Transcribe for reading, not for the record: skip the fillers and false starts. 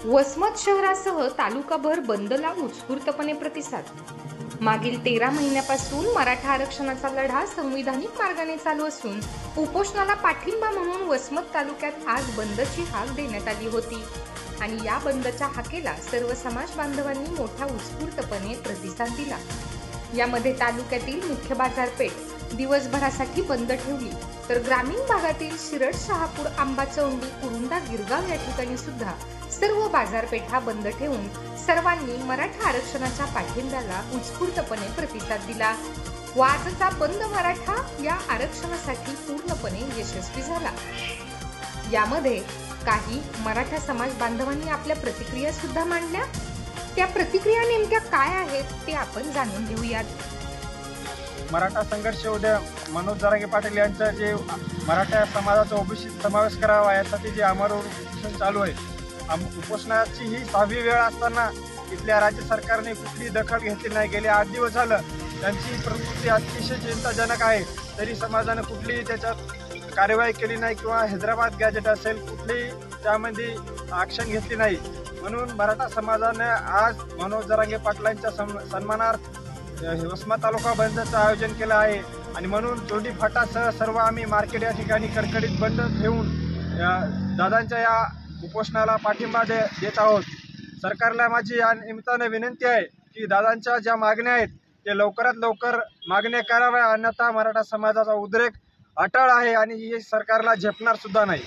वसमत शहरासह तालुकाभर बंदला उत्स्फूर्तपणे प्रतिसाद। मागील 13 महिन्यापासून मराठा आरक्षणाचा लढा संविधानिक मार्गाने चालू असून उपोषणाला पाठिंबा म्हणून वसमत तालुक्यात आज बंदची हाक देण्यात आली होती आणि या बंदच्या हाकेला सर्व समाज बांधवांनी मोठा उत्स्फूर्तपणे प्रतिसाद दिला। यामध्ये तालुक्यातील मुख्य बाजारपेठ दिवसभरासाठी बंद ठेवली, तर ग्रामीण भागातील शिरड, शहापूर, आंबाचौंडी, कुरुंदा, गिरगाव या ठिकाणी सुद्धा सर्व बाजारपेठा बंद ठेवून सर्वांनी मराठा आरक्षणाच्या पाठिंब्याला उत्स्फूर्तपणे प्रतिसाद दिला व आजचा बंद मराठा या आरक्षणासाठी पूर्णपणे यशस्वी झाला। यामध्ये काही मराठा समाज बांधवांनी आपल्या प्रतिक्रिया सुद्धा मांडल्या। त्या प्रतिक्रिया नेमक्या काय आहेत ते आपण जाणून घेऊयात। मराठा संघर्ष उद्या मनोज जरांगे पाटील यांचा जे मराठा समाजाचा ओबीसीत समावेश करावा यासाठी जे आमरण उपोषण चालू आहे, उपोषणाची ही 6वी वेळ असताना इथल्या राज्य सरकारने कुठली दखल घेतली नाही। गेले 8 दिवस झालं त्यांची प्रकृती अतिशय चिंताजनक आहे, तरी समाजाने कुठलीही त्याच्यात कार्यवाही केली नाही किंवा हैदराबाद गॅजेट असेल कुठलीही त्यामध्ये ॲक्शन घेतली नाही। म्हणून मराठा समाजाने आज मनोज जरांगे पाटलांच्या सन्मानार्थ वसमत तालुका बंदचं आयोजन केलं आहे आणि म्हणून चोंडी फाटासह सर्व आम्ही मार्केट या ठिकाणी कडकडीत बंद ठेवून दादांच्या या उपोषणाला पाठिंबा देत आहोत। सरकारला माझी या निमित्ताने विनंती आहे की दादांच्या ज्या मागण्या आहेत ते लवकरात लवकर मागण्या कराव्या, अन्यथा मराठा समाजाचा उद्रेक अटळ आहे आणि हे सरकारला झेपणार सुद्धा नाही।